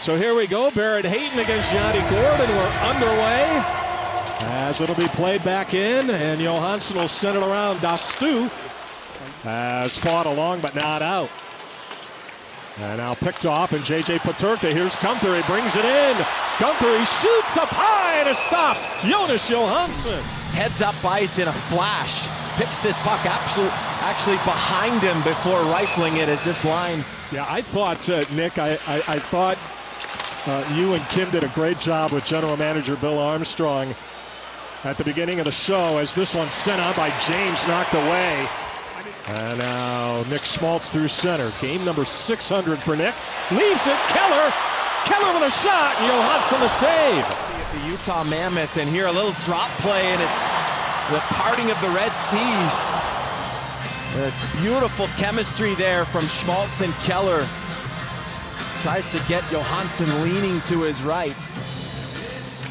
So here we go, Barrett Hayton against Yanni Gordon. We're underway as it'll be played back in, and Johansson will send it around. Dastu has fought along but not out. And now picked off, and J.J. Peterka. Here's Guentzel. He brings it in. Guentzel, he shoots up high and a stop. Jonas Johansson. Heads up ice in a flash. Picks this puck actually behind him before rifling it as this line. Yeah, I thought, Nick, I thought you and Kim did a great job with General Manager Bill Armstrong at the beginning of the show as this one sent out by James, knocked away. And now Nick Schmaltz through center. Game number 600 for Nick. Leaves it, Keller. Keller with a shot, and Johansson the save. The Utah Mammoth, and here a little drop play, and it's the parting of the Red Sea. Beautiful chemistry there from Schmaltz and Keller. Tries to get Johansson leaning to his right.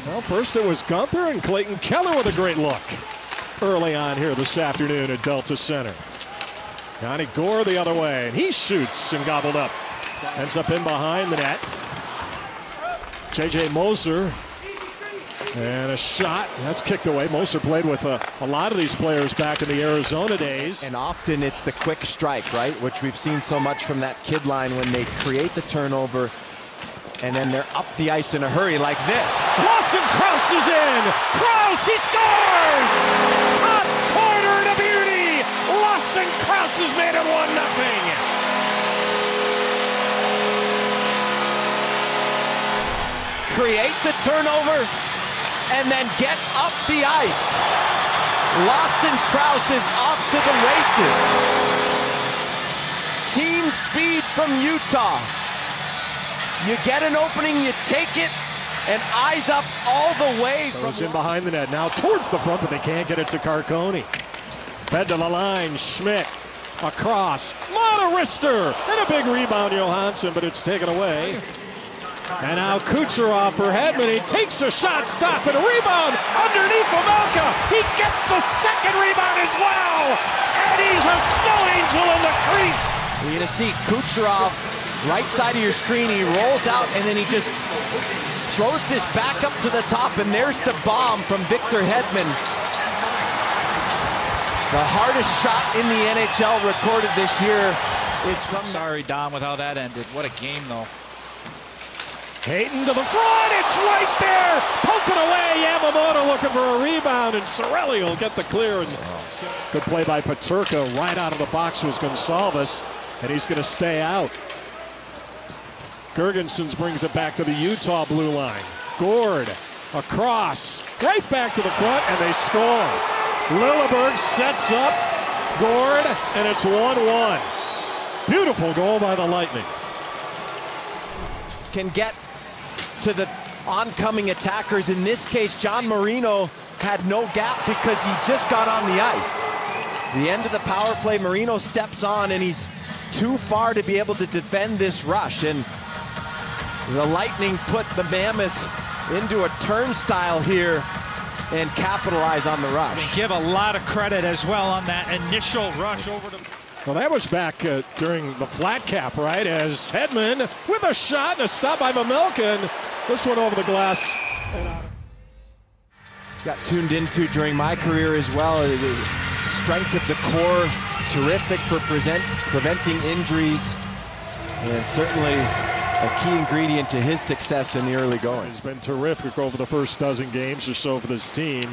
Well, first it was Guentzel and Clayton Keller with a great look early on here this afternoon at Delta Center. Yanni Gore the other way, and he shoots and gobbled up. Ends up in behind the net. J.J. Moser, and a shot. That's kicked away. Moser played with a lot of these players back in the Arizona days. And often it's the quick strike, right? Which we've seen so much from that kid line when they create the turnover, and then they're up the ice in a hurry like this. Lawson Krause is in. Krause, he scores! Top corner to beauty. Lawson Krause has made it 1-0. Create the turnover and then get up the ice. Lawson Krause is off to the races. Team speed from Utah. You get an opening, you take it, and eyes up all the way. Goes in behind the net, now towards the front, but they can't get it to Carcone. Fed to the line, Schmidt, across, Monterister, and a big rebound, Johansson, but it's taken away. And now Kucherov for Hedman. He takes a shot, stop, and a rebound underneath Pavelka. He gets the second rebound as well. And he's a snow angel in the crease. You're going to see Kucherov, right side of your screen. He rolls out, and then he just throws this back up to the top, and there's the bomb from Victor Hedman. The hardest shot in the NHL recorded this year is from... Sorry, Dom, with how that ended. What a game, though. Hayton to the front, it's right there! Poking away, Yamamoto looking for a rebound, and Cirelli will get the clear. And good play by Peterka. Right out of the box was Gonsalves, and he's going to stay out. Girgensons brings it back to the Utah blue line. Gord, across, right back to the front, and they score. Lilleberg sets up Gord, and it's 1-1. Beautiful goal by the Lightning. Can get to the oncoming attackers. In this case, John Marino had no gap because he just got on the ice. The end of the power play, Marino steps on, and he's too far to be able to defend this rush. And the Lightning put the Mammoth into a turnstile here and capitalize on the rush. Give a lot of credit as well on that initial rush over to... Well, that was back during the flat cap, right? As Hedman with a shot and a stop by Pavelka. This one over the glass. Got tuned into during my career as well. The strength of the core, terrific for preventing injuries, and certainly a key ingredient to his success in the early going. He's been terrific over the first dozen games or so for this team.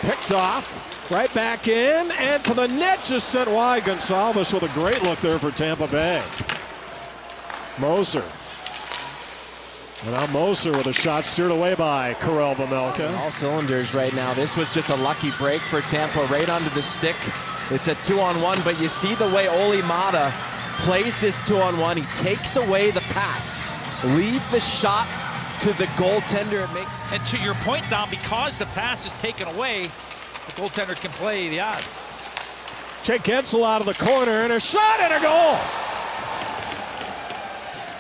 Picked off, right back in, and to the net, just sent wide. Gonsalves with a great look there for Tampa Bay. Moser. And now Moser with a shot steered away by Karel Vejmelka. All cylinders right now. This was just a lucky break for Tampa, right onto the stick. It's a 2-on-1, but you see the way Olli Maatta plays this 2-on-1. He takes away the pass. Leave the shot to the goaltender. It makes... And to your point, Dom, because the pass is taken away, the goaltender can play the odds. Jake Guentzel out of the corner, and a shot and a goal.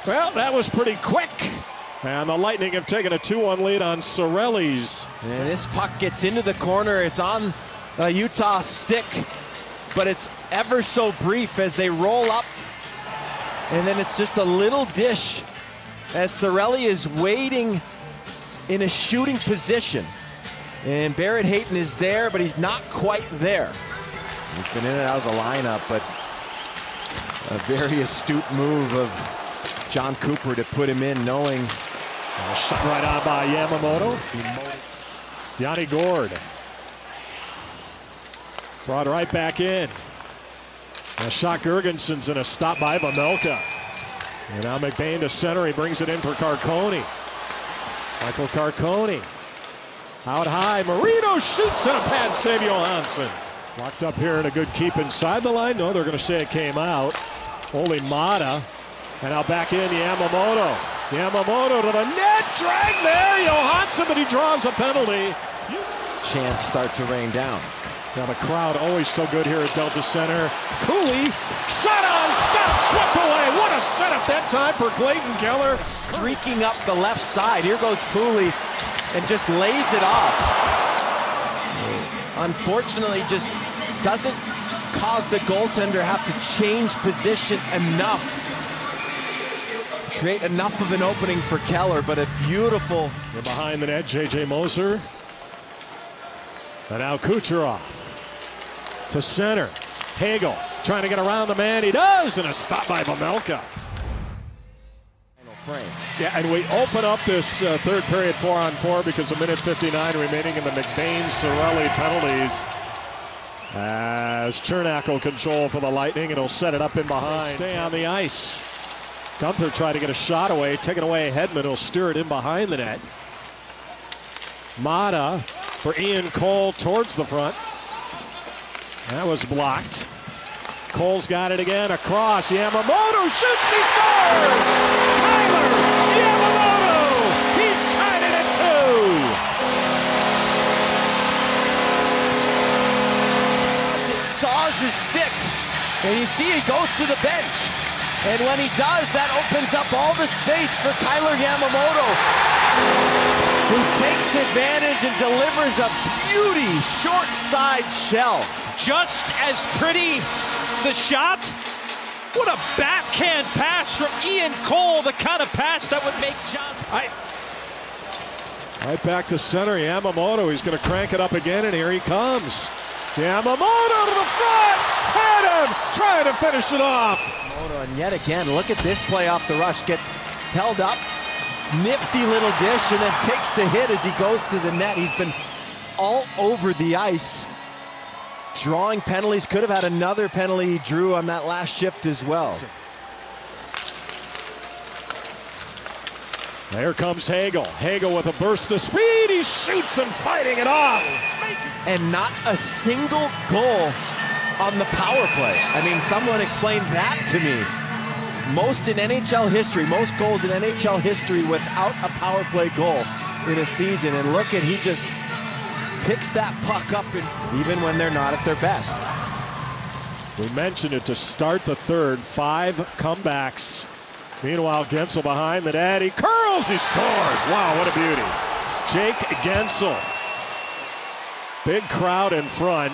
Well, that was pretty quick. And the Lightning have taken a 2-1 lead on Cirelli's. And this puck gets into the corner. It's on a Utah stick, but it's ever so brief as they roll up. And then it's just a little dish as Cirelli is waiting in a shooting position. And Barrett Hayton is there, but he's not quite there. He's been in and out of the lineup, but a very astute move of John Cooper to put him in, knowing. Shot right on by Yamamoto. Yanni Gourde. Brought right back in. A shot Gergensen's and a stop by Vejmelka. And now McBain to center. He brings it in for Carcone. Michael Carcone. Out high. Marino shoots and a pad save Johansson. Locked up here and a good keep inside the line. No, they're going to say it came out. Only Mata. And now back in Yamamoto. Yamamoto to the net. Drag there. Johansson, but he draws a penalty. Chance start to rain down. Now the crowd always so good here at Delta Center. Cooley, shot on, stop, swept away. What a setup that time for Clayton Keller. Streaking up the left side. Here goes Cooley and just lays it off. Unfortunately, just doesn't cause the goaltender have to change position enough. Create enough of an opening for Keller, but a beautiful. They're behind the net, J.J. Moser. And now Kucherov to center. Hagel trying to get around the man. He does, and a stop by Vejmelka. Yeah, and we open up this third period 4-on-4 because a minute 59 remaining in the McBain-Cirelli penalties. As Chernak will control for the Lightning, and he'll set it up in behind. Stay on the ice. Guenther tried to get a shot away, taken away Hedman. He'll steer it in behind the net. Mata for Ian Cole towards the front. That was blocked. Cole's got it again, across. Yamamoto shoots, he scores! Kyler Yamamoto! He's tied it at 2! It saws his stick, and you see he goes to the bench. And when he does, that opens up all the space for Kyler Yamamoto, who takes advantage and delivers a beauty short side shell. Just as pretty the shot. What a backhand pass from Ian Cole, the kind of pass that would make John. Right back to center, Yamamoto. He's going to crank it up again, and here he comes. Yamamoto to the front. Tatum trying to finish it off. And yet again, look at this play off the rush. Gets held up. Nifty little dish, and then takes the hit as he goes to the net. He's been all over the ice, drawing penalties. Could have had another penalty he drew on that last shift as well. There comes Hagel. Hagel with a burst of speed. He shoots and fighting it off. And not a single goal on the power play. I mean, someone explained that to me. Most in NHL history, most goals in NHL history without a power play goal in a season. And look at, he just picks that puck up, even when they're not at their best. We mentioned it to start the third. 5 comebacks. Meanwhile, Guentzel behind the net. He curls, he scores. Wow, what a beauty. Jake Guentzel. Big crowd in front.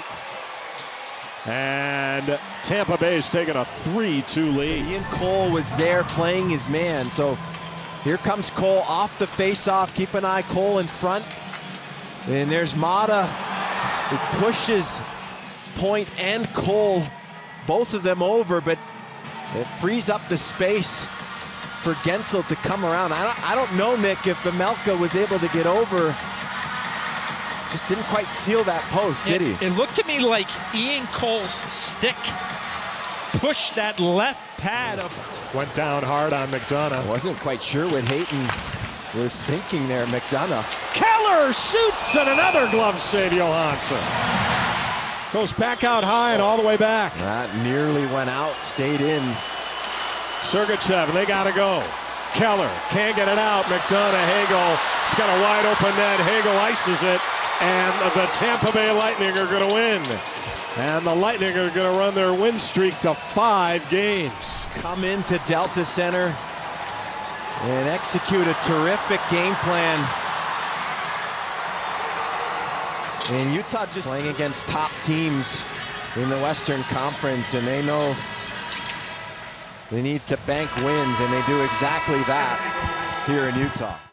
And Tampa Bay has taken a 3-2 lead. Ian Cole was there playing his man. So here comes Cole off the face-off. Keep an eye, Cole in front. And there's Mata, who pushes Point and Cole, both of them over, but it frees up the space for Guentzel to come around. I don't know, Nick, if Vejmelka was able to get over. Just didn't quite seal that post, did he? It looked to me like Ian Cole's stick pushed that left pad of. Went down hard on McDonough. Wasn't quite sure what Hayton was thinking there, McDonough. Keller shoots, and another glove save, Johansson. Goes back out high and all the way back. That nearly went out, stayed in. Sergachev, they got to go. Keller can't get it out. McDonough, Hagel. He's got a wide open net. Hagel ices it. And the Tampa Bay Lightning are going to win. And the Lightning are going to run their win streak to 5 games. Come into Delta Center and execute a terrific game plan. And Utah just playing against top teams in the Western Conference, and they know They need to bank wins, and they do exactly that here in Utah.